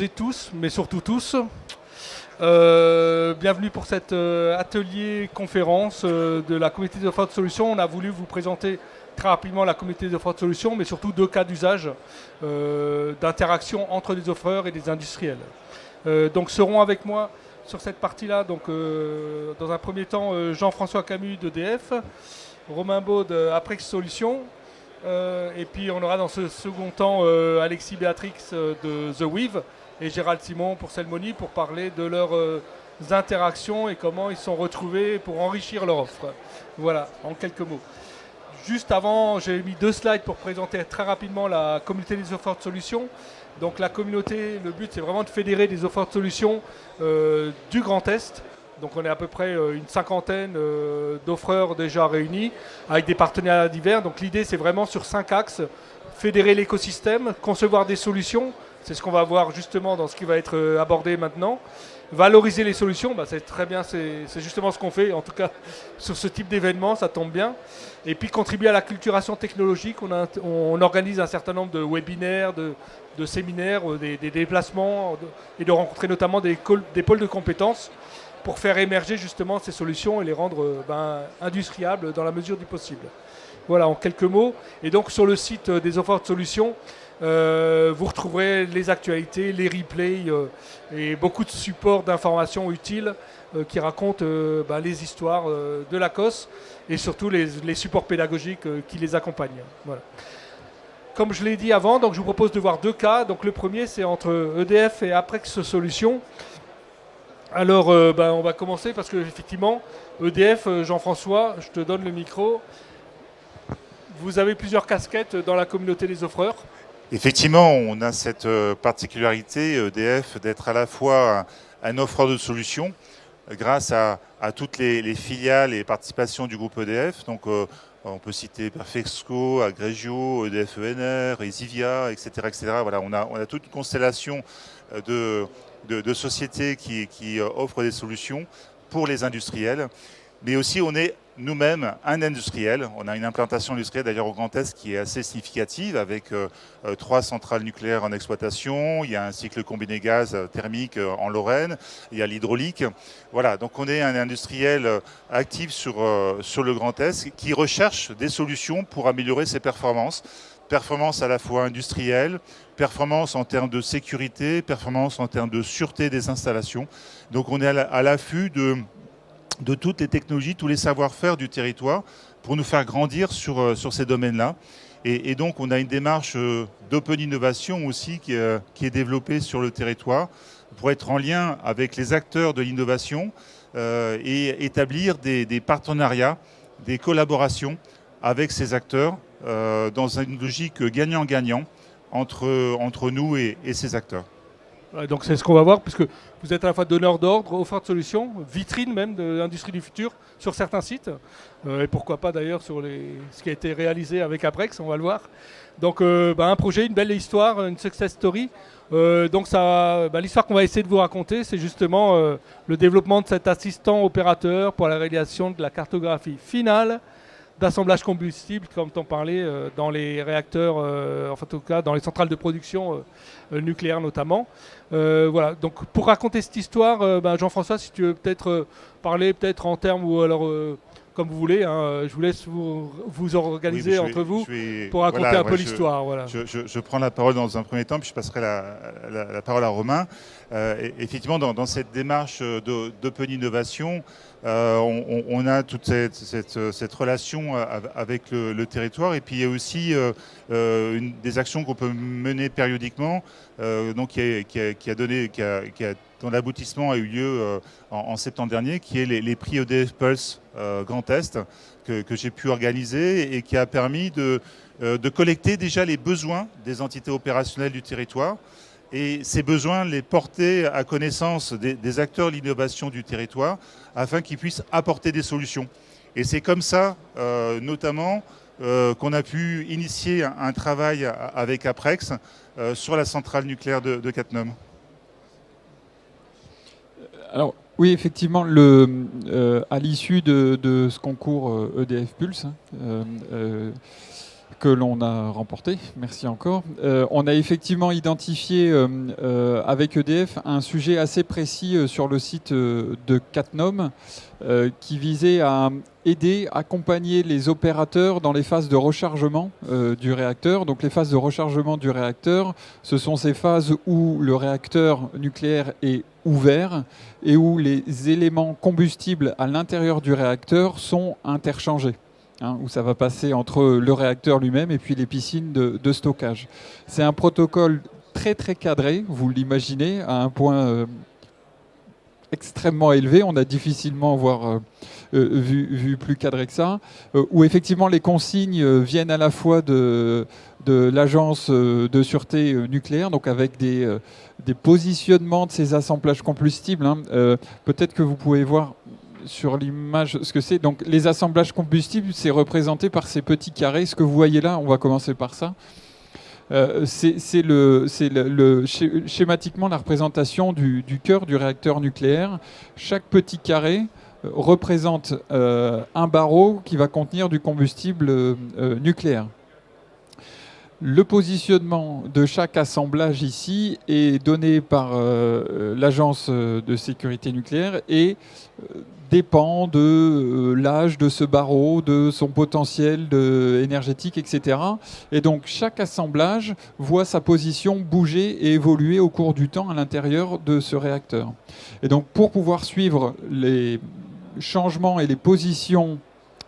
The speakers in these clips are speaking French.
et tous, mais surtout tous. Bienvenue pour cet atelier conférence de la communauté de offre de solutions. On a voulu vous présenter très rapidement la communauté d'offres de solutions, mais surtout deux cas d'usage d'interaction entre des offreurs et des industriels. Donc seront avec moi sur cette partie-là, donc dans un premier temps Jean-François Camus d'EDF, Romain Baud d'Aprex Solutions, et puis on aura dans ce second temps Alexis Béatrix de The Weave et Gérald Simon pour Selmoni pour parler de leurs interactions et comment ils sont retrouvés pour enrichir leur offre. Voilà, en quelques mots. Juste avant, j'ai mis deux slides pour présenter très rapidement la communauté des offres de solutions. Donc la communauté, le but c'est vraiment de fédérer des offres de solutions du Grand Est. Donc on est à peu près une cinquantaine d'offreurs déjà réunis avec des partenariats divers. Donc l'idée c'est vraiment sur 5 axes, fédérer l'écosystème, concevoir des solutions, c'est ce qu'on va voir justement dans ce qui va être abordé maintenant. Valoriser les solutions, bah, c'est très bien, c'est justement ce qu'on fait, en tout cas sur ce type d'événement, ça tombe bien. Et puis contribuer à la culturation technologique, on organise un certain nombre de webinaires, de séminaires, des déplacements, et de rencontrer notamment des pôles de compétences pour faire émerger justement ces solutions et les rendre industriables dans la mesure du possible. Voilà, en quelques mots. Et donc sur le site des offres de solutions, vous retrouverez les actualités, les replays et beaucoup de supports d'informations utiles qui racontent les histoires de la COS et surtout les supports pédagogiques qui les accompagnent. Voilà. Comme je l'ai dit avant, donc je vous propose de voir deux cas. Donc le premier, c'est entre EDF et Aprex Solutions. Alors, on va commencer parce qu'effectivement, EDF, Jean-François, je te donne le micro. Vous avez plusieurs casquettes dans la communauté des offreurs. Effectivement, on a cette particularité, EDF, d'être à la fois un offreur de solutions grâce à toutes les filiales et participations du groupe EDF. Donc, on peut citer Perfexco, Agrégio, EDF ENR, Esivia, etc., etc. Voilà, on a toute une constellation de sociétés qui offrent des solutions pour les industriels. Mais aussi, on est nous-mêmes un industriel. On a une implantation industrielle d'ailleurs au Grand Est qui est assez significative avec 3 centrales nucléaires en exploitation. Il y a un cycle combiné gaz thermique en Lorraine. Il y a l'hydraulique. Voilà, donc on est un industriel actif sur le Grand Est qui recherche des solutions pour améliorer ses performances. Performance à la fois industrielle, performance en termes de sécurité, performance en termes de sûreté des installations. Donc on est à l'affût de toutes les technologies, tous les savoir-faire du territoire pour nous faire grandir sur ces domaines-là. Et donc, on a une démarche d'open innovation aussi qui est développée sur le territoire pour être en lien avec les acteurs de l'innovation et établir des partenariats, des collaborations avec ces acteurs dans une logique gagnant-gagnant entre nous et ces acteurs. Donc c'est ce qu'on va voir, puisque vous êtes à la fois donneur d'ordre, offreur de solutions, vitrine même de l'industrie du futur sur certains sites, et pourquoi pas d'ailleurs sur ce qui a été réalisé avec Aprex, on va le voir. Donc un projet, une belle histoire, une success story. Donc l'histoire qu'on va essayer de vous raconter, c'est justement le développement de cet assistant opérateur pour la réalisation de la cartographie finale d'assemblage combustible, comme on parlait, dans les réacteurs, en tout cas dans les centrales de production nucléaires notamment. Voilà, donc pour raconter cette histoire, Jean-François, si tu veux peut-être parler peut-être en termes ou alors comme vous voulez, hein, je vous laisse vous organiser entre vous pour raconter un peu l'histoire. Voilà. Je prends la parole dans un premier temps, puis je passerai la parole à Romain. Effectivement, dans cette démarche d'open innovation, on a toute cette relation avec le territoire, et puis il y a aussi des actions qu'on peut mener périodiquement, donc dont l'aboutissement a eu lieu en septembre dernier, qui est les prix EDF Pulse Grand Est que j'ai pu organiser et qui a permis de collecter déjà les besoins des entités opérationnelles du territoire et ces besoins les porter à connaissance des acteurs de l'innovation du territoire afin qu'ils puissent apporter des solutions. Et c'est comme ça, notamment, qu'on a pu initier un travail avec Aprex sur la centrale nucléaire de Cattenom. Alors, oui, effectivement, à l'issue de ce concours EDF Pulse, que l'on a remporté. Merci encore. On a effectivement identifié avec EDF un sujet assez précis sur le site de Cattenom qui visait à aider, accompagner les opérateurs dans les phases de rechargement du réacteur. Donc les phases de rechargement du réacteur, ce sont ces phases où le réacteur nucléaire est ouvert et où les éléments combustibles à l'intérieur du réacteur sont interchangés. Où ça va passer entre le réacteur lui-même et puis les piscines de stockage. C'est un protocole très très cadré, vous l'imaginez, à un point extrêmement élevé. On a difficilement vu plus cadré que ça, où effectivement les consignes viennent à la fois de l'agence de sûreté nucléaire, donc avec des positionnements de ces assemblages combustibles. Peut-être que vous pouvez voir sur l'image ce que c'est. Donc les assemblages combustibles, c'est représenté par ces petits carrés. Ce que vous voyez là, on va commencer par ça. C'est schématiquement la représentation du cœur du réacteur nucléaire. Chaque petit carré représente un barreau qui va contenir du combustible nucléaire. Le positionnement de chaque assemblage ici est donné par l'agence de sécurité nucléaire et dépend de l'âge de ce barreau, de son potentiel énergétique, etc. Et donc chaque assemblage voit sa position bouger et évoluer au cours du temps à l'intérieur de ce réacteur. Et donc pour pouvoir suivre les changements et les positions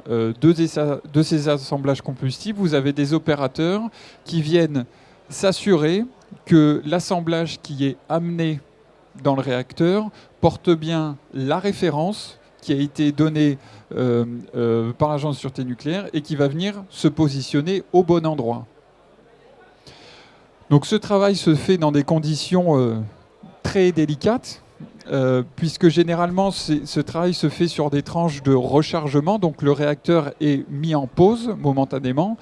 de ces assemblages combustibles, vous avez des opérateurs qui viennent s'assurer que l'assemblage qui est amené dans le réacteur porte bien la référence qui a été donnée par l'Agence de sûreté nucléaire et qui va venir se positionner au bon endroit. Donc ce travail se fait dans des conditions très délicates, puisque généralement ce travail se fait sur des tranches de rechargement, donc le réacteur est mis en pause momentanément.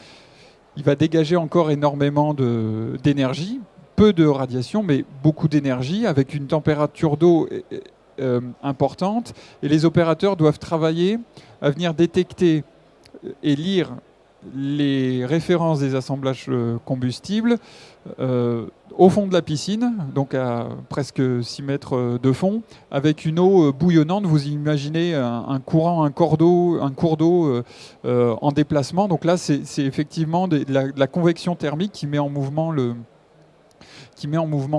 Il va dégager encore énormément d'énergie, peu de radiation, mais beaucoup d'énergie, avec une température d'eau importante. Et les opérateurs doivent travailler à venir détecter et lire les références des assemblages combustibles au fond de la piscine, donc à presque 6 mètres de fond, avec une eau bouillonnante. Vous imaginez un cours d'eau en déplacement. Donc là, c'est effectivement de la convection thermique qui met en mouvement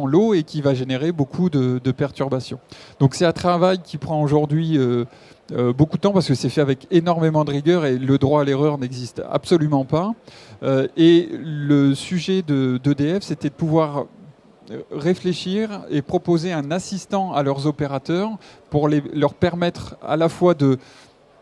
l'eau et qui va générer beaucoup de perturbations. Donc c'est un travail qui prend aujourd'hui beaucoup de temps parce que c'est fait avec énormément de rigueur et le droit à l'erreur n'existe absolument pas. Et le sujet d'EDF, c'était de pouvoir réfléchir et proposer un assistant à leurs opérateurs pour leur permettre à la fois de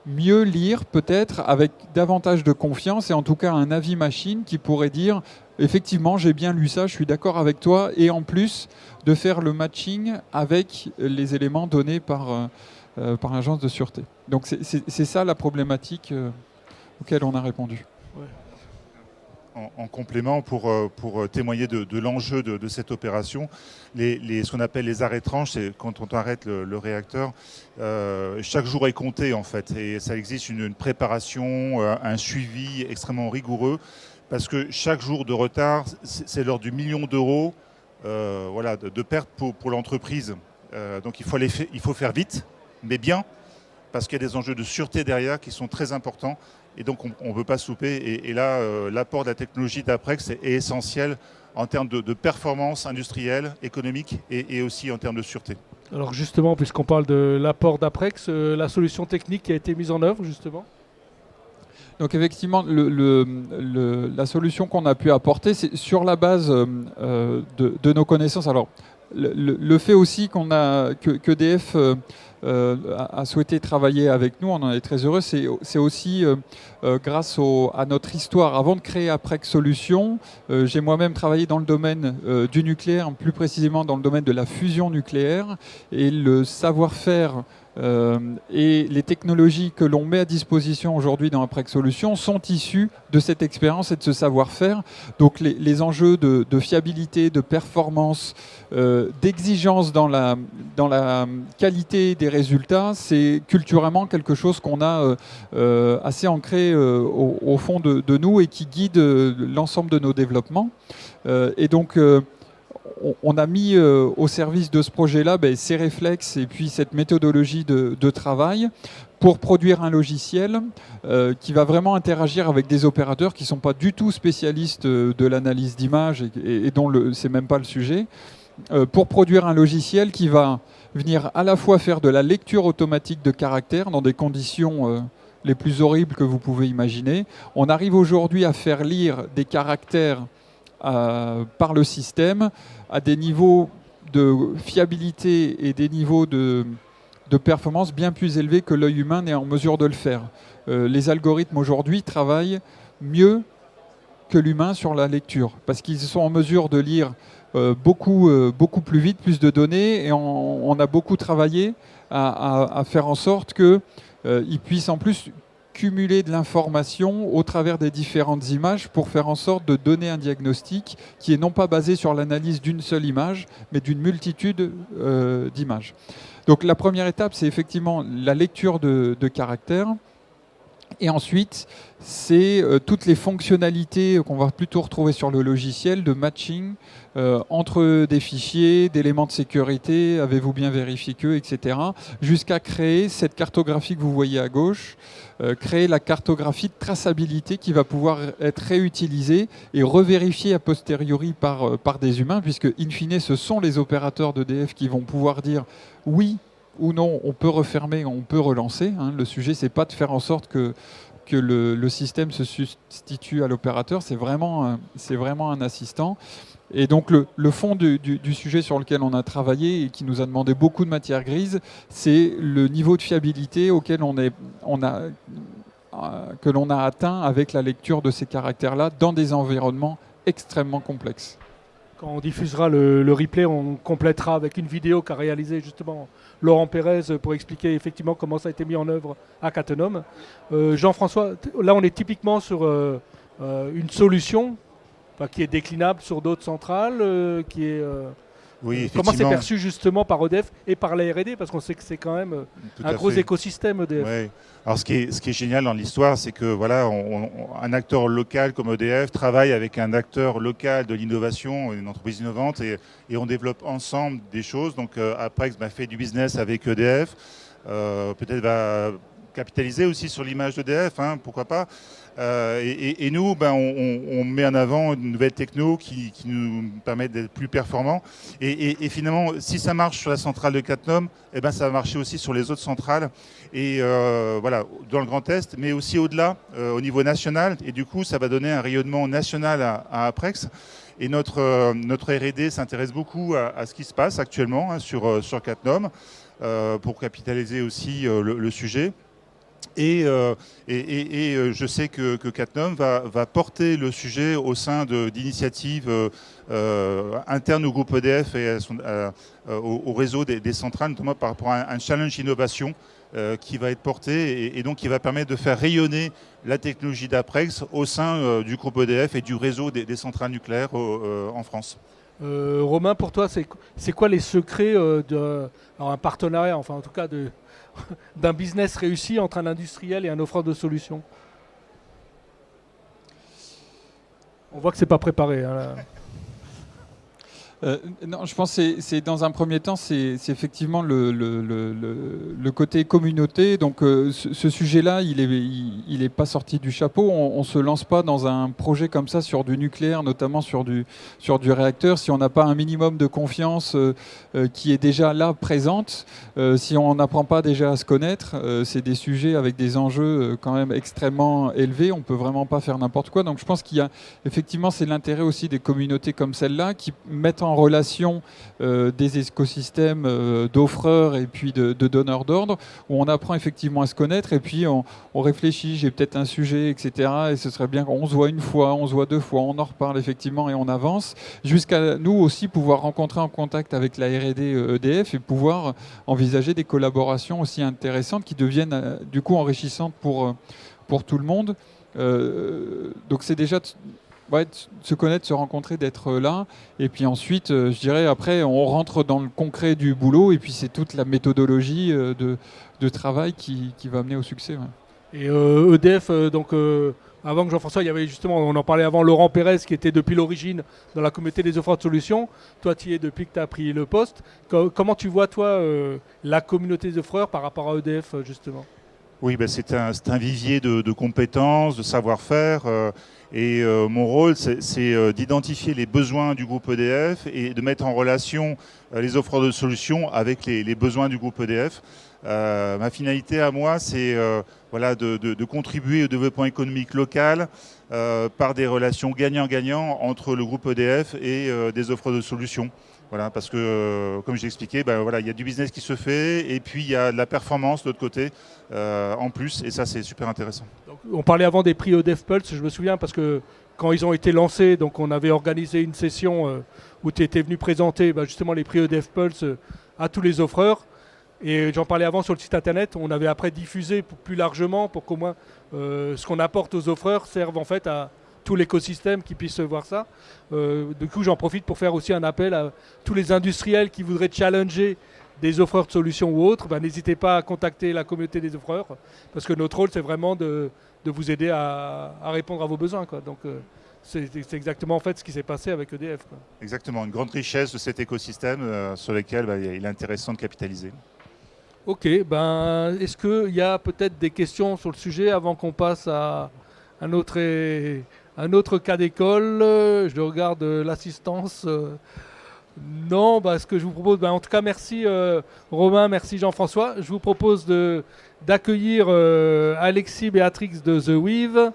mieux lire peut-être avec davantage de confiance et en tout cas un avis machine qui pourrait dire effectivement j'ai bien lu ça, je suis d'accord avec toi, et en plus de faire le matching avec les éléments donnés par l'agence de sûreté. Donc c'est ça la problématique auquel on a répondu. Ouais. En complément, pour témoigner de l'enjeu de cette opération, ce qu'on appelle les arrêts tranches, c'est quand on arrête le réacteur, chaque jour est compté en fait, et ça existe une préparation, un suivi extrêmement rigoureux, parce que chaque jour de retard, c'est l'ordre du million d'euros de perte pour l'entreprise. Donc il faut faire vite, mais bien, parce qu'il y a des enjeux de sûreté derrière qui sont très importants. Et donc, on ne veut pas souper. Et là, l'apport de la technologie d'Aprex est essentiel en termes de performance industrielle, économique et aussi en termes de sûreté. Alors justement, puisqu'on parle de l'apport d'Aprex, la solution technique qui a été mise en œuvre, justement. Donc effectivement, la solution qu'on a pu apporter, c'est sur la base de nos connaissances. Alors, le fait aussi qu'EDF a souhaité travailler avec nous, on en est très heureux, c'est aussi grâce à notre histoire. Avant de créer Aprex Solutions, j'ai moi-même travaillé dans le domaine du nucléaire, plus précisément dans le domaine de la fusion nucléaire, et le savoir-faire Et les technologies que l'on met à disposition aujourd'hui dans Aprex Solutions sont issues de cette expérience et de ce savoir-faire. Donc les enjeux de fiabilité, de performance, d'exigence dans la qualité des résultats, c'est culturellement quelque chose qu'on a assez ancré au fond de nous et qui guide l'ensemble de nos développements. Et donc on a mis au service de ce projet-là ces réflexes et puis cette méthodologie de travail pour produire un logiciel qui va vraiment interagir avec des opérateurs qui ne sont pas du tout spécialistes de l'analyse d'image et dont c'est même pas le sujet, pour produire un logiciel qui va venir à la fois faire de la lecture automatique de caractères dans des conditions les plus horribles que vous pouvez imaginer. On arrive aujourd'hui à faire lire des caractères par le système à des niveaux de fiabilité et des niveaux de performance bien plus élevés que l'œil humain n'est en mesure de le faire. Les algorithmes aujourd'hui travaillent mieux que l'humain sur la lecture parce qu'ils sont en mesure de lire beaucoup plus vite, plus de données, et on a beaucoup travaillé à faire en sorte qu'ils puissent en plus cumuler de l'information au travers des différentes images pour faire en sorte de donner un diagnostic qui est non pas basé sur l'analyse d'une seule image, mais d'une multitude d'images. Donc la première étape, c'est effectivement la lecture de caractères. Et ensuite, c'est toutes les fonctionnalités qu'on va plutôt retrouver sur le logiciel de matching entre des fichiers, d'éléments de sécurité, avez-vous bien vérifié que, etc., jusqu'à créer cette cartographie que vous voyez à gauche, créer la cartographie de traçabilité qui va pouvoir être réutilisée et revérifiée a posteriori par des humains, puisque, in fine, ce sont les opérateurs d'EDF qui vont pouvoir dire oui ou non, on peut refermer, on peut relancer. Le sujet, c'est pas de faire en sorte que le système se substitue à l'opérateur, c'est vraiment un assistant. Et donc le fond du sujet sur lequel on a travaillé et qui nous a demandé beaucoup de matière grise, c'est le niveau de fiabilité auquel que l'on a atteint avec la lecture de ces caractères-là dans des environnements extrêmement complexes. Quand on diffusera le replay, on complétera avec une vidéo qu'a réalisée justement Laurent Pérez pour expliquer effectivement comment ça a été mis en œuvre à Cattenom. Jean-François, là on est typiquement sur une solution qui est déclinable sur d'autres centrales, qui est... Oui, comment c'est perçu justement par EDF et par la R&D, parce qu'on sait que c'est quand même un gros écosystème EDF. Ouais. Alors ce qui est génial dans l'histoire, c'est que voilà, un acteur local comme EDF travaille avec un acteur local de l'innovation, une entreprise innovante, et on développe ensemble des choses. Donc Aprex fait du business avec EDF, peut-être va capitaliser aussi sur l'image d'EDF, pourquoi pas. Et nous, on met en avant une nouvelle techno qui nous permet d'être plus performants. Et finalement, si ça marche sur la centrale de Cattenom, ça va marcher aussi sur les autres centrales. Et voilà, dans le Grand Est, mais aussi au-delà, au niveau national. Et du coup, ça va donner un rayonnement national à Aprex. Et notre R&D s'intéresse beaucoup à ce qui se passe actuellement sur Cattenom pour capitaliser aussi le sujet. Et je sais que Cattenom va porter le sujet au sein d'initiatives internes au groupe EDF et au réseau des centrales, notamment par rapport à un challenge innovation qui va être porté et donc qui va permettre de faire rayonner la technologie d'Aprex au sein du groupe EDF et du réseau des centrales nucléaires en France. Romain, pour toi, c'est quoi les secrets d'un partenariat, enfin en tout cas d'un business réussi entre un industriel et un offreur de solutions? On voit que c'est pas préparé. Là. Non, je pense que c'est dans un premier temps, c'est effectivement le côté communauté. Donc ce sujet-là, il est pas sorti du chapeau. On se lance pas dans un projet comme ça sur du nucléaire, notamment sur du réacteur, si on n'a pas un minimum de confiance qui est déjà là présente. Si on n'apprend pas déjà à se connaître, c'est des sujets avec des enjeux quand même extrêmement élevés. On peut vraiment pas faire n'importe quoi. Donc je pense qu'il y a effectivement, c'est l'intérêt aussi des communautés comme celle-là qui mettent en en relation des écosystèmes d'offreurs et puis de donneurs d'ordre, où on apprend effectivement à se connaître et puis on réfléchit, j'ai peut-être un sujet, etc. Et ce serait bien qu'on se voit une fois, on se voit deux fois, on en reparle effectivement et on avance, jusqu'à nous aussi pouvoir rentrer en contact avec la R&D EDF et pouvoir envisager des collaborations aussi intéressantes qui deviennent du coup enrichissantes pour tout le monde. Donc c'est déjà de se connaître, se rencontrer, d'être là. Et puis ensuite, je dirais, après, on rentre dans le concret du boulot. Et puis c'est toute la méthodologie de travail qui va amener au succès. Ouais. Et EDF, avant que Jean-François, il y avait justement, on en parlait avant, Laurent Pérez, qui était depuis l'origine dans la communauté des offreurs de solutions. Toi, tu y es depuis que tu as pris le poste. Comment tu vois, toi, la communauté des offreurs par rapport à EDF, justement ? Oui, c'est un vivier de compétences, de savoir-faire. Mon rôle, c'est d'identifier les besoins du groupe EDF et de mettre en relation les offreurs de solutions avec les besoins du groupe EDF. Ma finalité à moi, c'est de contribuer au développement économique local par des relations gagnant-gagnant entre le groupe EDF et des offreurs de solutions. Voilà, parce que, comme je l'ai expliqué, il y a du business qui se fait et puis il y a de la performance de l'autre côté en plus, et ça, c'est super intéressant. Donc, on parlait avant des prix EDF Pulse, je me souviens, parce que quand ils ont été lancés, donc on avait organisé une session où tu étais venu présenter justement les prix EDF Pulse à tous les offreurs. Et j'en parlais avant sur le site internet, on avait après diffusé plus largement pour qu'au moins ce qu'on apporte aux offreurs serve en fait à tout l'écosystème qui puisse voir ça. Du coup, j'en profite pour faire aussi un appel à tous les industriels qui voudraient challenger des offreurs de solutions ou autres. N'hésitez pas à contacter la communauté des offreurs, parce que notre rôle, c'est vraiment de vous aider à répondre à vos besoins, quoi. Donc, c'est exactement en fait ce qui s'est passé avec EDF, quoi. Exactement, une grande richesse de cet écosystème sur lequel il est intéressant de capitaliser. Ok, est-ce qu'il y a peut-être des questions sur le sujet avant qu'on passe à un autre cas d'école? Je regarde l'assistance. Non, ce que je vous propose, en tout cas, merci Romain, merci Jean-François. Je vous propose d'accueillir Alexis Béatrix de The Weave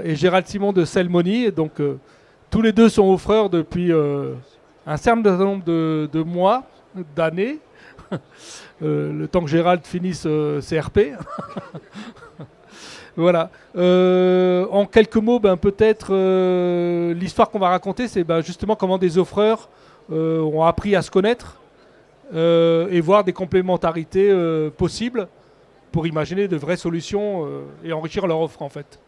et Gérald Simon de Selmony. Donc, tous les deux sont offreurs depuis un certain nombre de mois, d'années. Le temps que Gérald finisse CRP. Voilà. En quelques mots, peut-être l'histoire qu'on va raconter, c'est justement comment des offreurs ont appris à se connaître et voir des complémentarités possibles pour imaginer de vraies solutions et enrichir leur offre en fait.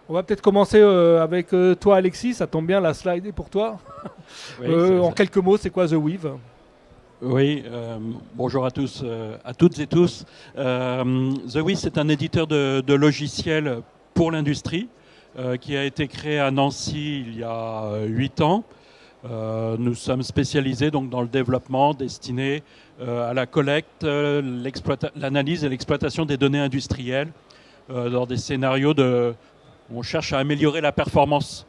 On va peut-être commencer avec toi Alexis, ça tombe bien, la slide est pour toi. Oui, en quelques mots, c'est quoi The Weave ? Oui, bonjour à tous, à toutes et tous. The Weave, c'est un éditeur de logiciels pour l'industrie qui a été créé à Nancy il y a 8 ans. Nous sommes spécialisés donc dans le développement destiné à la collecte, l'analyse et l'exploitation des données industrielles dans des scénarios où on cherche à améliorer la performance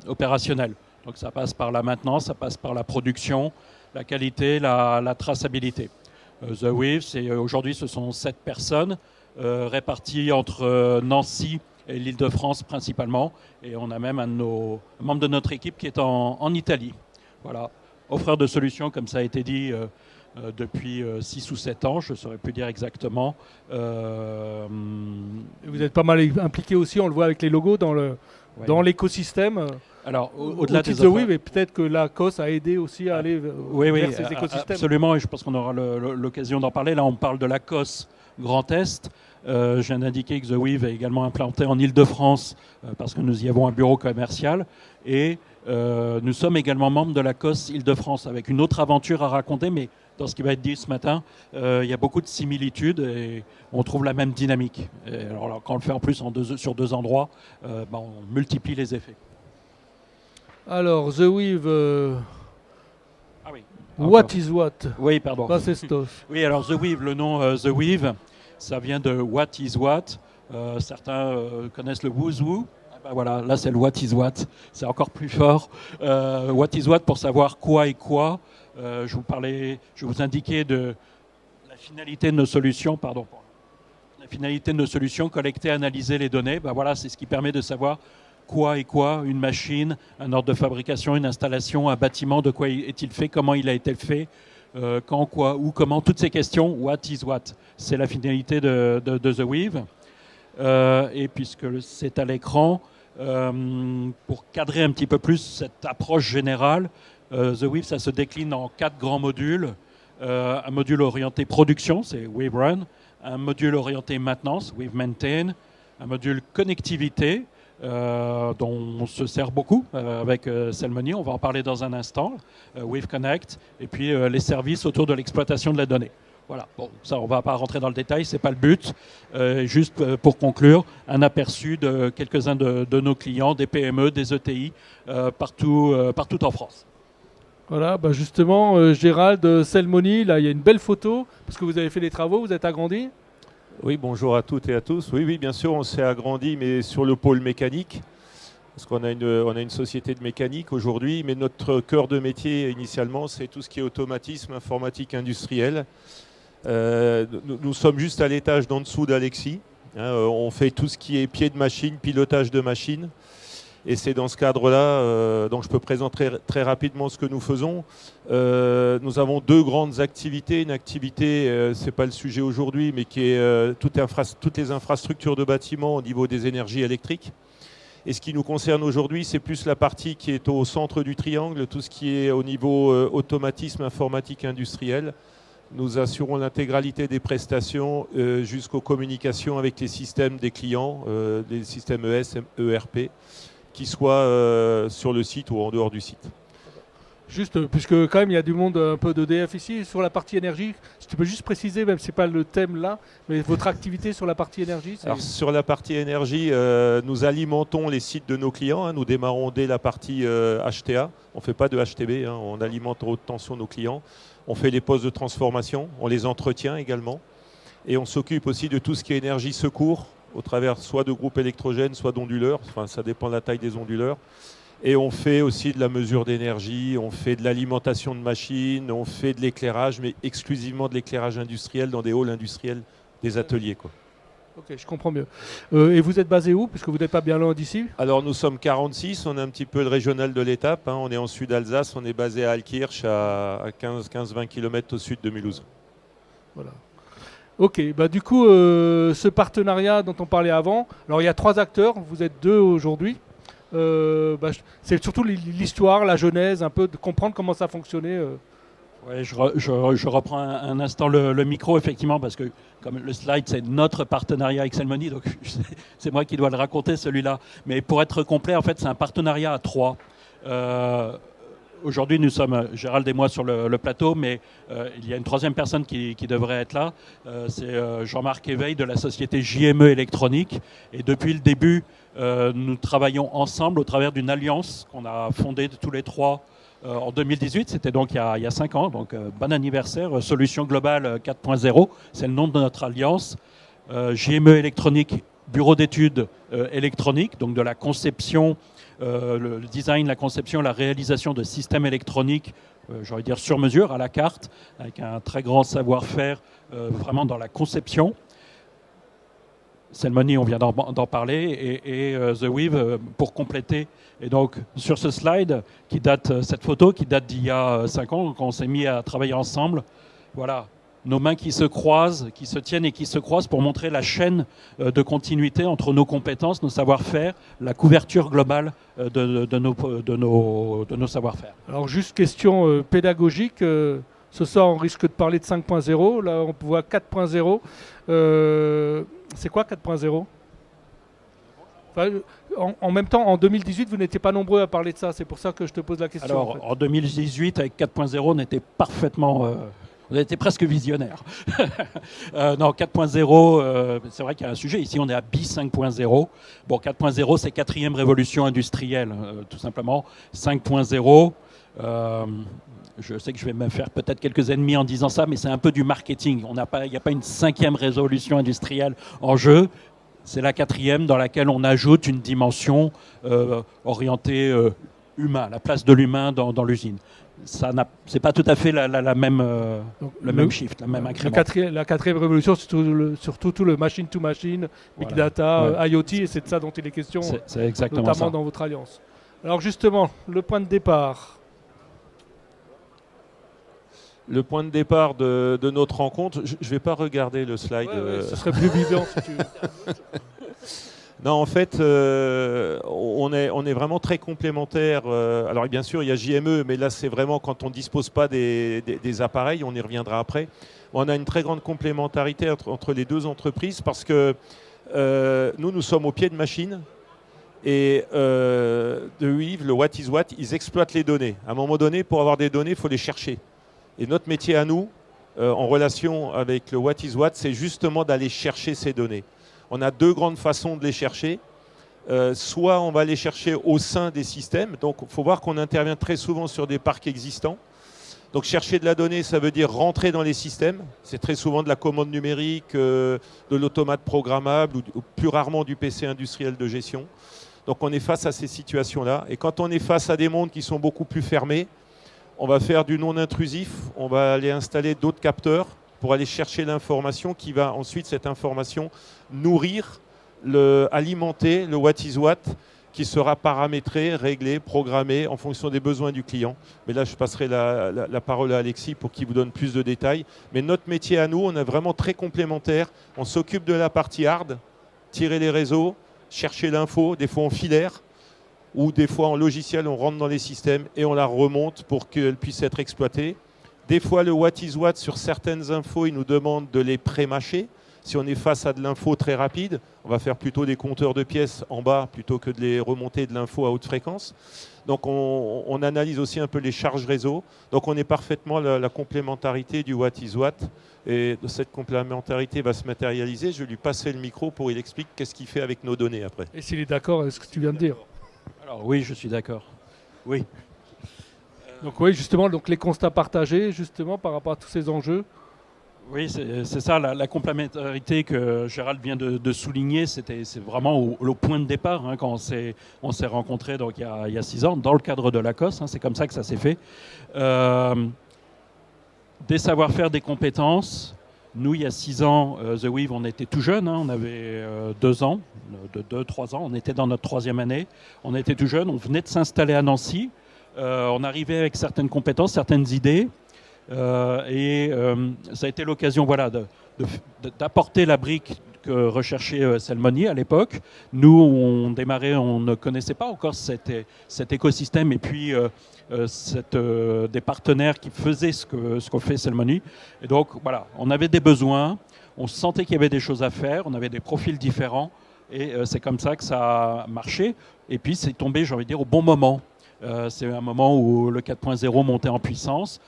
opérationnelle. Donc ça passe par la maintenance, ça passe par la production, la qualité, la traçabilité. The Weave, aujourd'hui, ce sont 7 personnes réparties entre Nancy et l'Île-de-France principalement. Et on a même un membre de notre équipe qui est en Italie. Voilà. Offreur de solutions, comme ça a été dit, depuis 6 ou 7 ans, je ne saurais plus dire exactement. Vous êtes pas mal impliqué aussi, on le voit avec les logos dans l'écosystème. Alors, au-delà des The Weave, et peut-être que la COS a aidé aussi à aller vers ces écosystèmes. Absolument, et je pense qu'on aura l'occasion d'en parler. Là, on parle de la COS Grand Est. Je viens d'indiquer que The Weave est également implanté en Île-de-France parce que nous y avons un bureau commercial. Et nous sommes également membres de la COS Île-de-France avec une autre aventure à raconter, mais dans ce qui va être dit ce matin, il y a beaucoup de similitudes et on trouve la même dynamique. Et alors, quand on le fait en plus sur 2 endroits, on multiplie les effets. Alors, The Weave, Ah oui. what is what? Oui, pardon. Oui, alors The Weave, le nom The Weave, ça vient de What is what. Certains connaissent le who's who. Voilà, là c'est le what is what. C'est encore plus fort. What is what pour savoir quoi et quoi. Je vous indiquais de la finalité de nos solutions, La finalité de nos solutions, collecter, analyser les données. Voilà, c'est ce qui permet de savoir quoi et quoi, une machine, un ordre de fabrication, une installation, un bâtiment, de quoi est-il fait, comment il a été fait, quand, quoi, où, comment, toutes ces questions, what is what. C'est la finalité de The Weave. Et puisque c'est à l'écran, pour cadrer un petit peu plus cette approche générale, The Weave, ça se décline en 4 grands modules. Un module orienté production, c'est Weave Run. Un module orienté maintenance, Weave Maintain. Un module connectivité, dont on se sert beaucoup avec Cellmony, on va en parler dans un instant, Weave Connect, et puis les services autour de l'exploitation de la donnée. Voilà, bon, ça on ne va pas rentrer dans le détail, ce n'est pas le but. Juste pour conclure, un aperçu de quelques-uns de nos clients, des PME, des ETI, partout en France. Voilà, bah justement, Gérald, Cellmony, là il y a une belle photo, parce que vous avez fait les travaux, vous êtes agrandi. Oui, bonjour à toutes et à tous. Oui, bien sûr, on s'est agrandi, mais sur le pôle mécanique, parce qu'on a une société de mécanique aujourd'hui, mais notre cœur de métier, initialement, c'est tout ce qui est automatisme, informatique industrielle. Nous sommes juste à l'étage d'en dessous d'Alexis. On fait tout ce qui est pied de machine, pilotage de machine. Et c'est dans ce cadre-là, donc je peux présenter très rapidement ce que nous faisons. Nous avons 2 grandes activités. Une activité, ce n'est pas le sujet aujourd'hui, mais qui est toutes les infrastructures de bâtiments au niveau des énergies électriques. Et ce qui nous concerne aujourd'hui, c'est plus la partie qui est au centre du triangle, tout ce qui est au niveau automatisme informatique industriel. Nous assurons l'intégralité des prestations jusqu'aux communications avec les systèmes des clients, les systèmes ES, ERP, qui soient sur le site ou en dehors du site. Juste, puisque quand même il y a du monde un peu d'EDF ici, sur la partie énergie, si tu peux juste préciser, même si ce n'est pas le thème là, mais votre activité sur la partie énergie Alors, sur la partie énergie, nous alimentons les sites de nos clients. Nous démarrons dès la partie HTA. On ne fait pas de HTB, on alimente en haute tension nos clients. On fait les postes de transformation, on les entretient également. Et on s'occupe aussi de tout ce qui est énergie secours, au travers soit de groupes électrogènes, soit d'onduleurs. Enfin, ça dépend de la taille des onduleurs. Et on fait aussi de la mesure d'énergie, on fait de l'alimentation de machines, on fait de l'éclairage, mais exclusivement de l'éclairage industriel dans des halls industriels, des ateliers, quoi. Ok, je comprends mieux. Et vous êtes basé où, puisque vous n'êtes pas bien loin d'ici? Alors nous sommes 46, on a un petit peu le régional de l'étape. On est en sud Alsace, on est basé à Alkirch, à 15-20 km au sud de Mulhouse. Voilà. Ok, bah du coup, ce partenariat dont on parlait avant, alors il y a 3 acteurs, vous êtes 2 aujourd'hui. C'est surtout l'histoire, la genèse, un peu de comprendre comment ça fonctionnait. Ouais, je reprends un instant le micro, effectivement, parce que comme le slide, c'est notre partenariat avec Cellmony, donc c'est moi qui dois le raconter, celui-là. Mais pour être complet, en fait, c'est un partenariat à 3. Aujourd'hui, nous sommes, Gérald et moi, sur le plateau, mais il y a une 3e personne qui devrait être là. C'est Jean-Marc Éveil de la société JME Électronique. Et depuis le début, nous travaillons ensemble au travers d'une alliance qu'on a fondée tous les 3 en 2018. C'était donc il y a 5 ans, donc bon anniversaire. Solution Globale 4.0, c'est le nom de notre alliance. JME Électronique, bureau d'études électroniques, donc de la conception, le design, la conception, la réalisation de systèmes électroniques, j'aurais dire sur mesure, à la carte, avec un très grand savoir-faire vraiment dans la conception. Cellmony, on vient d'en parler, et The Weave pour compléter. Et donc, sur ce slide, cette photo qui date d'il y a 5 ans, quand on s'est mis à travailler ensemble, voilà, nos mains qui se croisent, qui se tiennent et qui se croisent pour montrer la chaîne de continuité entre nos compétences, nos savoir-faire, la couverture globale de nos savoir-faire. Alors, juste question pédagogique. Ce soir, on risque de parler de 5.0. Là, on voit 4.0. C'est quoi 4.0 ? Enfin, en même temps, en 2018, vous n'étiez pas nombreux à parler de ça. C'est pour ça que je te pose la question. Alors, en 2018, avec 4.0, on était parfaitement... on était presque visionnaire. Non, 4.0, c'est vrai qu'il y a un sujet. Ici, on est à BI 5.0. Bon, 4.0, c'est 4e révolution industrielle, tout simplement. 5.0... je sais que je vais me faire peut-être quelques ennemis en disant ça, mais c'est un peu du marketing. Il n'y a pas une 5e révolution industrielle en jeu. C'est la 4e dans laquelle on ajoute une dimension orientée humain, la place de l'humain dans l'usine. c'est pas tout à fait la même, Donc, le même shift, la même incrément. La quatrième révolution, c'est surtout tout le machine-to-machine, big Voilà. data, IoT, et c'est de ça dont il est question, C'est exactement notamment ça. dans votre alliance. Alors justement, le point de départ. Le point de départ de notre rencontre, je ne vais pas regarder le slide. Ce serait plus vivant si tu veux. Non, en fait, on est vraiment très complémentaires. Alors bien sûr, il y a JME, mais là, c'est vraiment quand on ne dispose pas des appareils, on y reviendra après. On a une très grande complémentarité entre les deux entreprises parce que nous sommes au pied de machine. Et de Yves, le What is What, ils exploitent les données. À un moment donné, pour avoir des données, il faut les chercher. Et notre métier à nous, en relation avec le What is What, c'est justement d'aller chercher ces données. On a deux grandes façons de les chercher. Soit on va les chercher au sein des systèmes. Donc il faut voir qu'on intervient très souvent sur des parcs existants. Donc chercher de la donnée, ça veut dire rentrer dans les systèmes. C'est très souvent de la commande numérique, de l'automate programmable ou plus rarement du PC industriel de gestion. Donc on est face à ces situations-là. Et quand on est face à des mondes qui sont beaucoup plus fermés, on va faire du non-intrusif, on va aller installer d'autres capteurs pour aller chercher l'information qui va ensuite, cette information, nourrir, alimenter le What is What qui sera paramétré, réglé, programmé en fonction des besoins du client. Mais là, je passerai la parole à Alexis pour qu'il vous donne plus de détails. Mais notre métier à nous, on est vraiment très complémentaire. On s'occupe de la partie hard, tirer les réseaux, chercher l'info, des fois en filaire, ou des fois en logiciel, on rentre dans les systèmes et on la remonte pour qu'elle puisse être exploitée. Des fois, le What is What, sur certaines infos, il nous demande de les pré-mâcher. Si on est face à de l'info très rapide, on va faire plutôt des compteurs de pièces en bas plutôt que de les remonter de l'info à haute fréquence. Donc on analyse aussi un peu les charges réseau. Donc on est parfaitement la complémentarité du What is What. Et cette complémentarité va se matérialiser. Je vais lui passer le micro pour qu'il explique qu'est-ce qu'il fait avec nos données après. Et s'il est d'accord avec ce que tu viens de dire. Alors oui, je suis d'accord. Oui. Donc oui, justement, donc les constats partagés, justement, par rapport à tous ces enjeux. Oui, c'est ça, la complémentarité que Gérald vient de souligner, c'est vraiment au point de départ, hein, quand on s'est rencontrés donc, il y a 6 ans, dans le cadre de l'ACOS, hein, c'est comme ça que ça s'est fait. Des savoir-faire, des compétences. Nous, il y a 6 ans, The Weave, on était tout jeunes, hein, on avait 2 ans, 2-3 ans, on était dans notre 3e année, on était tout jeunes, on venait de s'installer à Nancy, on arrivait avec certaines compétences, certaines idées, et ça a été l'occasion voilà, d'apporter la brique que recherchait Selmoni à l'époque. Nous, on démarrait, on ne connaissait pas encore cet écosystème et puis des partenaires qui faisaient ce qu'on fait Selmoni. Et donc, voilà, on avait des besoins, on sentait qu'il y avait des choses à faire, on avait des profils différents et c'est comme ça que ça a marché. Et puis, c'est tombé, j'ai envie de dire, au bon moment. C'est un moment où le 4.0 montait en puissance.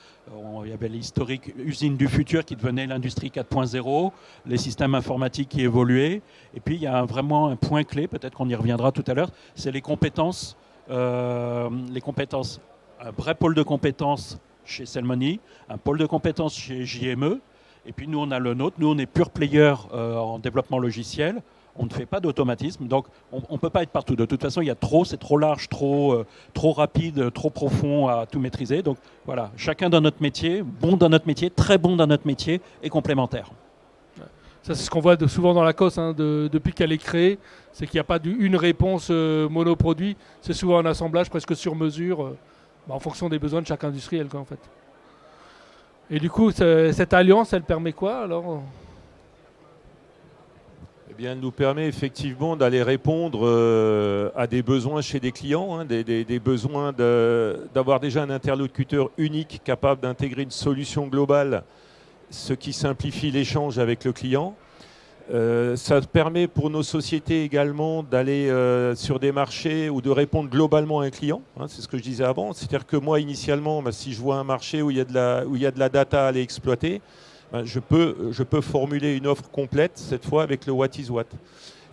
Il y avait l'historique usine du futur qui devenait l'industrie 4.0, les systèmes informatiques qui évoluaient. Et puis, il y a vraiment un point clé, peut-être qu'on y reviendra tout à l'heure, c'est les compétences. Un vrai pôle de compétences chez Selmoni, un pôle de compétences chez JME. Et puis, nous, on a le nôtre. Nous, on est pure player en développement logiciel. On ne fait pas d'automatisme, donc on ne peut pas être partout. De toute façon, c'est trop large, trop rapide, trop profond à tout maîtriser. Donc voilà, chacun dans notre métier, bon dans notre métier, très bon dans notre métier et complémentaire. Ça, c'est ce qu'on voit souvent dans la COS, hein, depuis qu'elle est créée, c'est qu'il n'y a pas une réponse monoproduit, c'est souvent un assemblage presque sur mesure, en fonction des besoins de chaque industriel, quoi, en fait. Et du coup, cette alliance, elle permet quoi alors ? Eh bien, elle nous permet effectivement d'aller répondre à des besoins chez des clients, hein, des besoins d'avoir déjà un interlocuteur unique capable d'intégrer une solution globale, ce qui simplifie l'échange avec le client. Ça permet pour nos sociétés également d'aller sur des marchés ou de répondre globalement à un client. Hein, c'est ce que je disais avant. C'est-à-dire que moi, initialement, si je vois un marché où il y a de la data à aller exploiter, je peux formuler une offre complète, cette fois avec le What is What.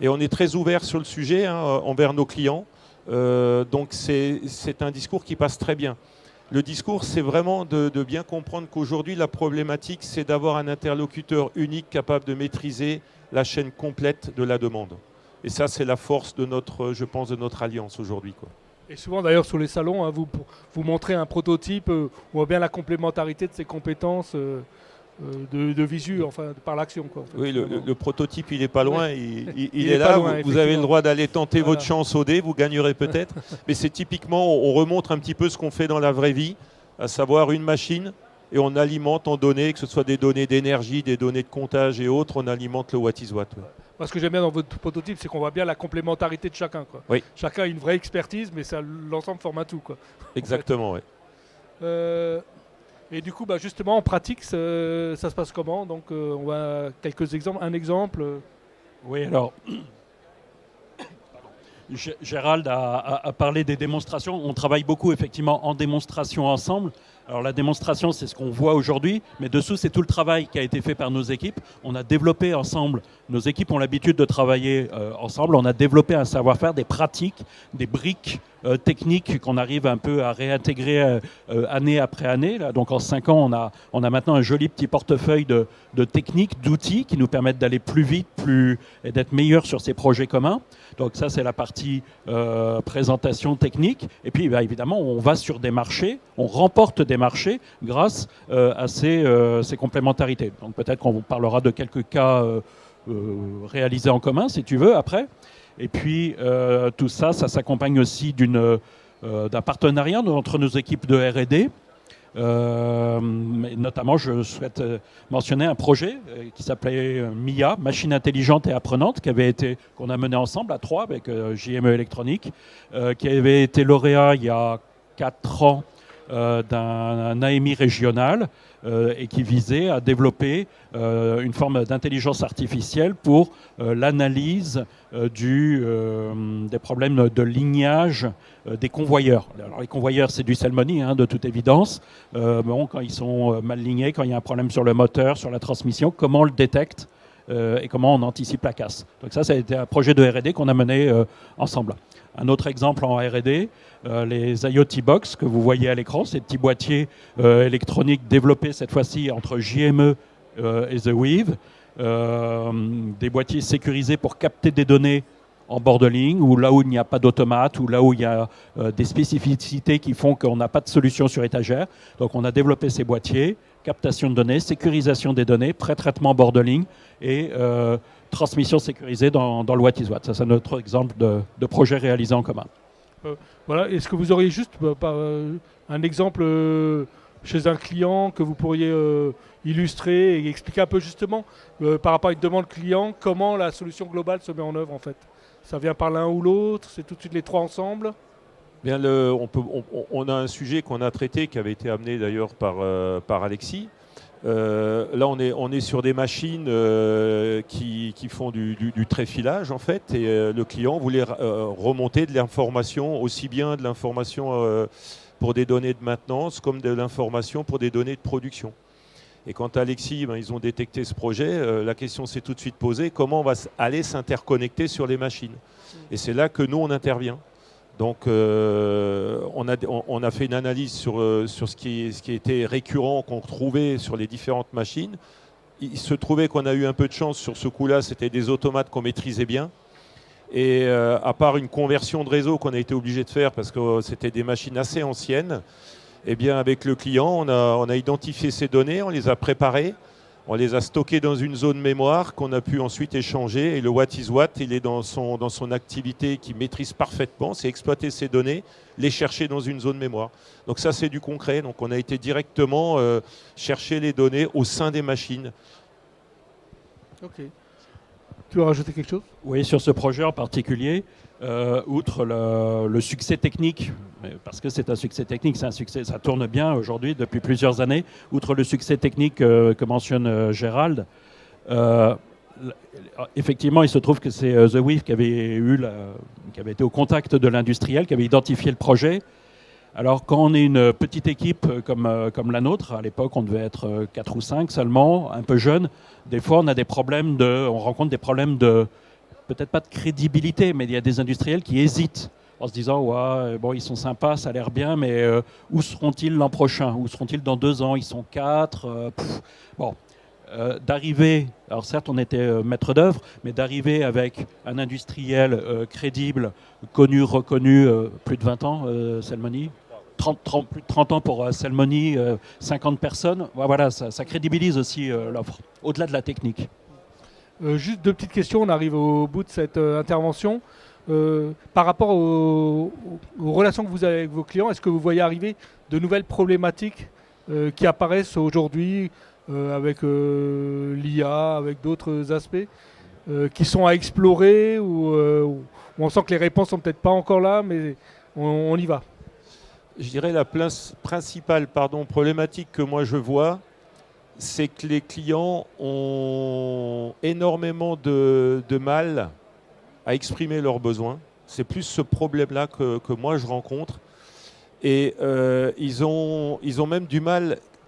Et on est très ouvert sur le sujet, hein, envers nos clients. Donc c'est un discours qui passe très bien. Le discours, c'est vraiment de bien comprendre qu'aujourd'hui, la problématique, c'est d'avoir un interlocuteur unique capable de maîtriser la chaîne complète de la demande. Et ça, c'est la force de notre alliance aujourd'hui, quoi. Et souvent d'ailleurs sur les salons, hein, vous montrez un prototype, on voit bien la complémentarité de ses compétences de visu, enfin par l'action. Quoi, en fait, Oui, le prototype, il n'est pas loin, il est pas là, loin, vous avez le droit d'aller tenter Voilà. votre chance au dé, vous gagnerez peut-être. Mais c'est typiquement, on remontre un petit peu ce qu'on fait dans la vraie vie, à savoir une machine, et on alimente en données, que ce soit des données d'énergie, des données de comptage et autres, on alimente le What is What. Ouais. Moi, ce que j'aime bien dans votre prototype, c'est qu'on voit bien la complémentarité de chacun. Quoi. Oui. Chacun a une vraie expertise, mais l'ensemble forme un tout. Quoi, Exactement, oui. Et du coup, justement, en pratique, ça se passe comment? Donc, on va quelques exemples. Un exemple. Oui, alors, Gérald a parlé des démonstrations. On travaille beaucoup, effectivement, en démonstration ensemble. Alors, la démonstration, c'est ce qu'on voit aujourd'hui, mais dessous, c'est tout le travail qui a été fait par nos équipes. On a développé ensemble, nos équipes ont l'habitude de travailler ensemble. On a développé un savoir-faire, des pratiques, des briques techniques qu'on arrive un peu à réintégrer année après année. Là. Donc, en 5 ans, on a maintenant un joli petit portefeuille de techniques, d'outils qui nous permettent d'aller plus vite et d'être meilleurs sur ces projets communs. Donc ça, c'est la partie présentation technique. Et puis, évidemment, on va sur des marchés, on remporte des marchés grâce à ces complémentarités. Donc peut-être qu'on vous parlera de quelques cas réalisés en commun, si tu veux, après. Et puis, tout ça, ça s'accompagne aussi d'un partenariat entre nos équipes de R&D. Notamment, je souhaite mentionner un projet qui s'appelait MIA, Machine Intelligente et Apprenante, qu'on a mené ensemble à 3 avec JME Électronique, qui avait été lauréat il y a 4 ans d'un AMI régional et qui visait à développer une forme d'intelligence artificielle pour l'analyse des problèmes de lignage des convoyeurs. Alors les convoyeurs, c'est du Salmoni, de toute évidence. Quand ils sont mal lignés, quand il y a un problème sur le moteur, sur la transmission, comment on le détecte et comment on anticipe la casse. Donc ça a été un projet de R&D qu'on a mené ensemble. Un autre exemple en R&D, les IoT Box que vous voyez à l'écran, ces petits boîtiers électroniques développés cette fois-ci entre JME et The Weave, des boîtiers sécurisés pour capter des données en bord de ligne, ou là où il n'y a pas d'automate, ou là où il y a des spécificités qui font qu'on n'a pas de solution sur étagère. Donc on a développé ces boîtiers, captation de données, sécurisation des données, pré-traitement en bord de ligne et transmission sécurisée dans le What is What. Ça, c'est notre exemple de projet réalisé en commun. Voilà. Est-ce que vous auriez juste un exemple chez un client que vous pourriez illustrer et expliquer un peu justement par rapport à une demande client, comment la solution globale se met en œuvre en fait? Ça vient par l'un ou l'autre? C'est tout de suite les 3 ensemble? Bien, on a un sujet qu'on a traité, qui avait été amené d'ailleurs par Alexis. Là, on est sur des machines qui font du tréfilage, en fait, et le client voulait remonter de l'information, aussi bien de l'information pour des données de maintenance, comme de l'information pour des données de production. Et quant à Alexis, ils ont détecté ce projet, la question s'est tout de suite posée, comment on va aller s'interconnecter sur les machines? Et c'est là que nous, on intervient. Donc, on a fait une analyse sur ce qui était récurrent, qu'on retrouvait sur les différentes machines. Il se trouvait qu'on a eu un peu de chance sur ce coup-là, c'était des automates qu'on maîtrisait bien. Et à part une conversion de réseau qu'on a été obligé de faire parce que c'était des machines assez anciennes, eh bien, avec le client, on a identifié ces données, on les a préparées. On les a stockés dans une zone mémoire qu'on a pu ensuite échanger. Et le What is What, il est dans son activité qu'il maîtrise parfaitement. C'est exploiter ces données, les chercher dans une zone mémoire. Donc ça, c'est du concret. Donc on a été directement chercher les données au sein des machines. Ok. Tu veux rajouter quelque chose? Oui, sur ce projet en particulier, outre le succès technique, parce que c'est un succès technique, c'est un succès, ça tourne bien aujourd'hui depuis plusieurs années, outre le succès technique que mentionne Gérald, effectivement, il se trouve que c'est The Weave qui avait été au contact de l'industriel, qui avait identifié le projet. Alors, quand on est une petite équipe comme la nôtre, à l'époque, on devait être 4 ou 5 seulement, un peu jeune, des fois, on rencontre des problèmes de, peut-être pas de crédibilité, mais il y a des industriels qui hésitent en se disant, ouais, bon, ils sont sympas, ça a l'air bien, mais où seront-ils l'an prochain? Où seront-ils dans 2 ans? Ils sont 4. Bon. d'arriver, alors certes on était maître d'œuvre, mais d'arriver avec un industriel crédible, connu, reconnu, plus de 20 ans, Salmoni, plus de 30 ans pour Salmoni, 50 personnes, voilà, ça crédibilise aussi l'offre, au-delà de la technique. Juste deux petites questions, on arrive au bout de cette intervention. Par rapport aux relations que vous avez avec vos clients, est-ce que vous voyez arriver de nouvelles problématiques qui apparaissent aujourd'hui avec l'IA, avec d'autres aspects qui sont à explorer ou on sent que les réponses sont peut-être pas encore là, mais on y va? Je dirais la principale problématique que moi je vois, c'est que les clients ont énormément de mal à exprimer leurs besoins. C'est plus ce problème-là que moi je rencontre. Et ils ont même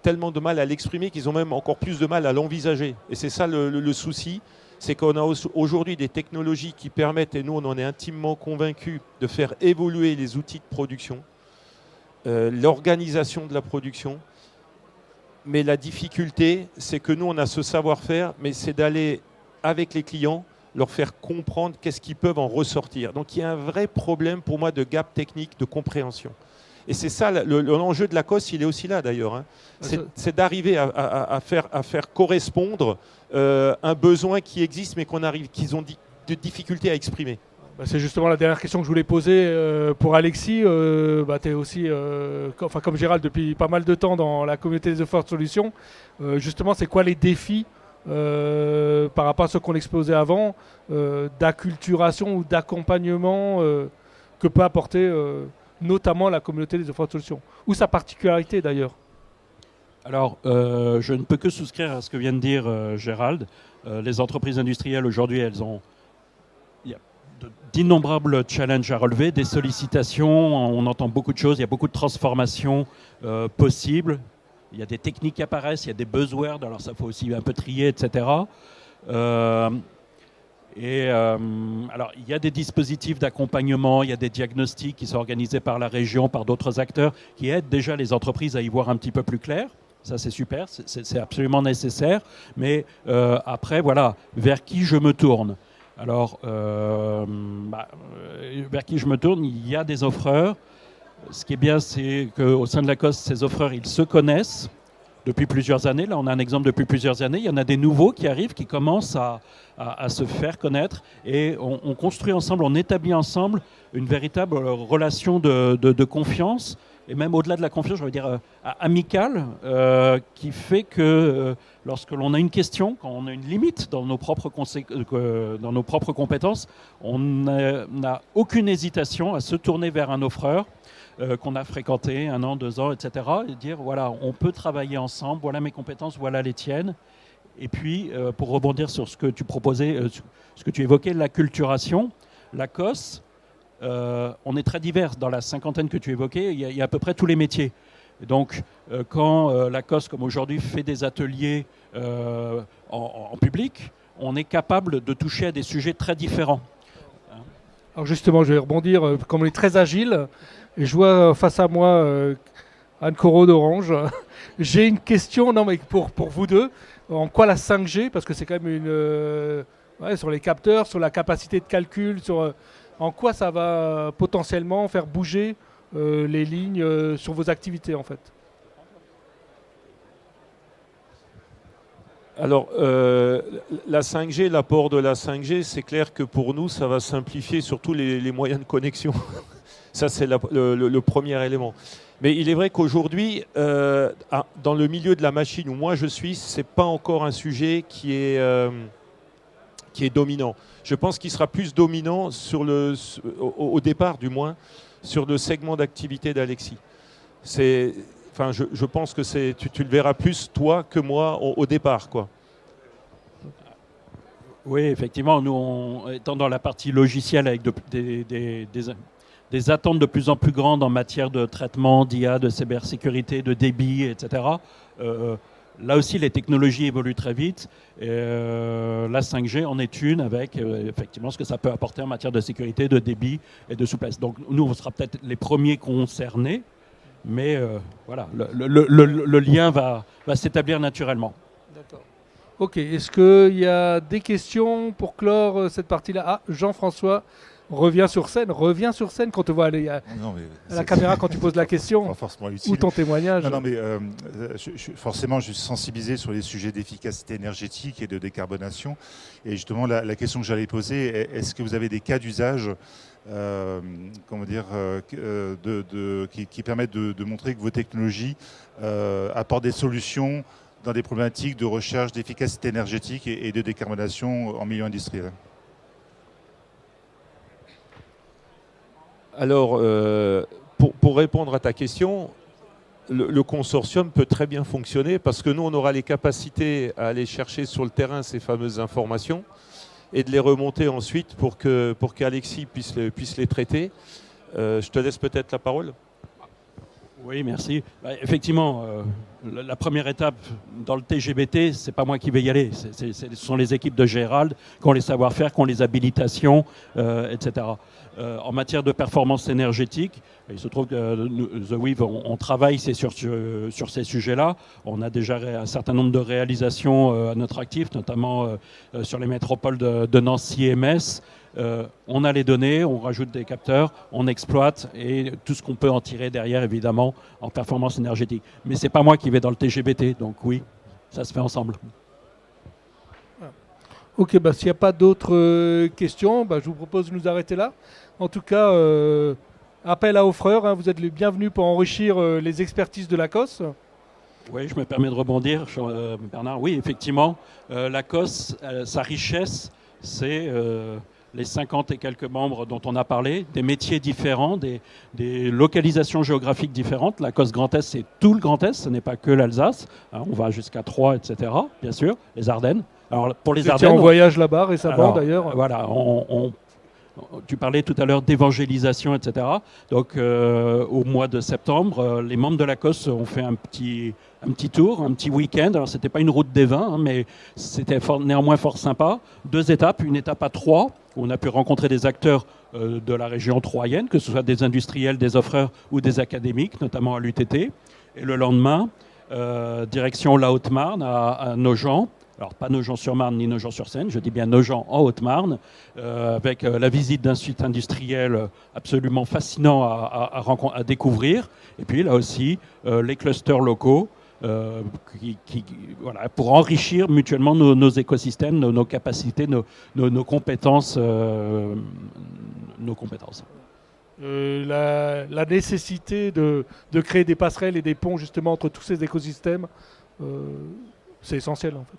tellement de mal à l'exprimer qu'ils ont même encore plus de mal à l'envisager. Et c'est ça le souci, c'est qu'on a aujourd'hui des technologies qui permettent, et nous on en est intimement convaincus, de faire évoluer les outils de production, l'organisation de la production. Mais la difficulté, c'est que nous, on a ce savoir-faire, mais c'est d'aller avec les clients, leur faire comprendre qu'est-ce qu'ils peuvent en ressortir. Donc il y a un vrai problème pour moi de gap technique, de compréhension. Et c'est ça, l'enjeu de la COS, il est aussi là d'ailleurs. Hein. C'est d'arriver à faire correspondre un besoin qui existe, mais qu'ils ont de difficultés à exprimer. C'est justement la dernière question que je voulais poser pour Alexis. Tu es aussi, comme Gérald, depuis pas mal de temps dans la communauté des offres de solutions. Justement, c'est quoi les défis par rapport à ce qu'on exposait avant, d'acculturation ou d'accompagnement que peut apporter notamment la communauté des offres de solutions, ou sa particularité d'ailleurs? Alors, je ne peux que souscrire à ce que vient de dire Gérald. Les entreprises industrielles aujourd'hui, il y a d'innombrables challenges à relever, des sollicitations, on entend beaucoup de choses, il y a beaucoup de transformations possibles. Il y a des techniques qui apparaissent, il y a des buzzwords, alors ça faut aussi un peu trier, etc. Alors, il y a des dispositifs d'accompagnement, il y a des diagnostics qui sont organisés par la région, par d'autres acteurs, qui aident déjà les entreprises à y voir un petit peu plus clair. Ça, c'est super, c'est absolument nécessaire. Mais après, voilà, vers qui je me tourne? Alors, vers qui je me tourne? Il y a des offreurs. Ce qui est bien, c'est qu'au sein de la COS, ces offreurs, ils se connaissent depuis plusieurs années. Là, on a un exemple depuis plusieurs années. Il y en a des nouveaux qui arrivent, qui commencent à se faire connaître. Et on construit ensemble, on établit ensemble une véritable relation de confiance. Et même au-delà de la confiance, je veux dire amicale, qui fait que lorsque l'on a une question, quand on a une limite dans nos propres compétences, on n'a aucune hésitation à se tourner vers un offreur qu'on a fréquenté 1 an, 2 ans, etc. Et dire, voilà, on peut travailler ensemble, voilà mes compétences, voilà les tiennes. Et puis, pour rebondir sur ce que tu proposais, ce que tu évoquais, l'acculturation, la COS, on est très divers. Dans la 50aine que tu évoquais, il y a à peu près tous les métiers. Et donc, quand la COS, comme aujourd'hui, fait des ateliers en public, on est capable de toucher à des sujets très différents. Alors justement, je vais rebondir, comme on est très agile, et je vois face à moi Anne Corot d'Orange. J'ai une question pour vous deux. En quoi la 5G, parce que c'est quand même sur les capteurs, sur la capacité de calcul, en quoi ça va potentiellement faire bouger les lignes sur vos activités en fait? Alors, la 5G, l'apport de la 5G, c'est clair que pour nous, ça va simplifier surtout les moyens de connexion. Ça, c'est le premier élément. Mais il est vrai qu'aujourd'hui, dans le milieu de la machine où moi je suis, ce n'est pas encore un sujet qui est dominant. Je pense qu'il sera plus dominant au départ, du moins, sur le segment d'activité d'Alexis. Je pense que tu le verras plus, toi, que moi, au départ, quoi. Oui, effectivement, nous, étant dans la partie logicielle avec des attentes de plus en plus grandes en matière de traitement, d'IA, de cybersécurité, de débit, etc., là aussi, les technologies évoluent très vite. La 5G en est une avec effectivement ce que ça peut apporter en matière de sécurité, de débit et de souplesse. Donc nous, on sera peut-être les premiers concernés, mais voilà, le lien va s'établir naturellement. D'accord. Ok, est-ce qu'il y a des questions pour clore cette partie-là? Ah, Jean-François, reviens sur scène quand te voit aller à Non, mais la caméra quand tu poses la question, pas forcément utile. ou ton témoignage. Non, mais forcément, je suis sensibilisé sur les sujets d'efficacité énergétique et de décarbonation. Et justement, la question que j'allais poser, est-ce que vous avez des cas d'usage qui permettent de montrer que vos technologies apportent des solutions dans des problématiques de recherche d'efficacité énergétique et de décarbonation en milieu industriel? Alors, pour répondre à ta question, le consortium peut très bien fonctionner parce que nous, on aura les capacités à aller chercher sur le terrain ces fameuses informations et de les remonter ensuite pour qu'Alexis puisse les traiter. Je te laisse peut-être la parole. Oui, merci. Effectivement, la première étape dans le TGBT, c'est pas moi qui vais y aller. Ce sont les équipes de Gérald qui ont les savoir-faire, qui ont les habilitations, etc. En matière de performance énergétique, il se trouve que The Weave, on travaille sur ces sujets-là. On a déjà un certain nombre de réalisations à notre actif, notamment sur les métropoles de Nancy et Metz. On a les données, on rajoute des capteurs, on exploite et tout ce qu'on peut en tirer derrière, évidemment, en performance énergétique. Mais ce n'est pas moi qui vais dans le TGBT, donc oui, ça se fait ensemble. Ok, s'il n'y a pas d'autres questions, je vous propose de nous arrêter là. En tout cas, appel à offreurs, vous êtes les bienvenus pour enrichir les expertises de la COS. Oui, je me permets de rebondir, Bernard. Oui, effectivement, la COS, sa richesse, c'est les 50 et quelques membres dont on a parlé, des métiers différents, des localisations géographiques différentes. La COS Grand Est, c'est tout le Grand Est, ce n'est pas que l'Alsace. On va jusqu'à Troyes, etc., bien sûr, les Ardennes. Alors, pour les Ardennes, en voyage là-bas récemment, d'ailleurs. Voilà, tu parlais tout à l'heure d'évangélisation, etc. Donc, au mois de septembre, les membres de la COS ont fait un petit tour, un petit week-end. Alors, ce n'était pas une route des vins, mais c'était néanmoins fort sympa. 2 étapes, une étape à Troyes, où on a pu rencontrer des acteurs de la région troyenne, que ce soit des industriels, des offreurs ou des académiques, notamment à l'UTT. Et le lendemain, direction la Haute-Marne, à Nogent. Alors, pas Nogent-sur-Marne ni Nogent-sur-Seine, je dis bien Nogent en Haute-Marne, avec la visite d'un site industriel absolument fascinant à découvrir. Et puis, là aussi, les clusters locaux pour enrichir mutuellement nos écosystèmes, nos capacités, nos compétences. La nécessité de créer des passerelles et des ponts justement entre tous ces écosystèmes, c'est essentiel en fait.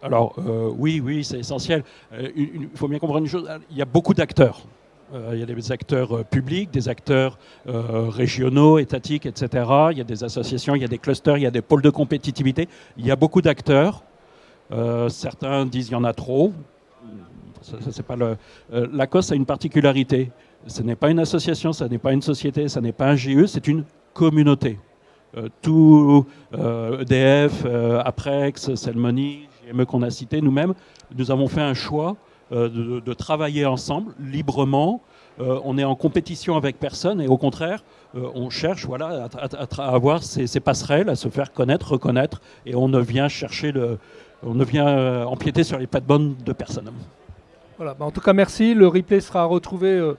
Alors oui, c'est essentiel. Il faut bien comprendre une chose, il y a beaucoup d'acteurs. Il y a des acteurs publics, des acteurs régionaux, étatiques, etc. Il y a des associations, il y a des clusters, il y a des pôles de compétitivité. Il y a beaucoup d'acteurs. Certains disent qu'il y en a trop. Ça, c'est pas la COS a une particularité. Ce n'est pas une association, ce n'est pas une société, ce n'est pas un GE, c'est une communauté. Tout EDF, Aprex, Celmony, GME qu'on a cité, nous-mêmes, nous avons fait un choix de travailler ensemble, librement. On est en compétition avec personne et au contraire, on cherche à avoir ces passerelles, à se faire connaître, reconnaître, et on ne vient empiéter sur les plates-bandes de personne. Voilà, en tout cas, merci. Le replay sera retrouvé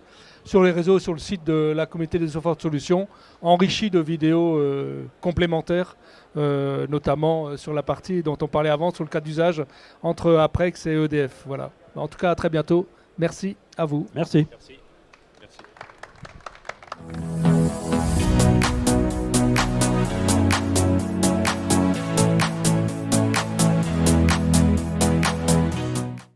sur les réseaux, sur le site de la communauté des offreurs de solutions, enrichi de vidéos complémentaires, notamment sur la partie dont on parlait avant, sur le cas d'usage entre Aprex et EDF. Voilà. En tout cas, à très bientôt. Merci à vous. Merci.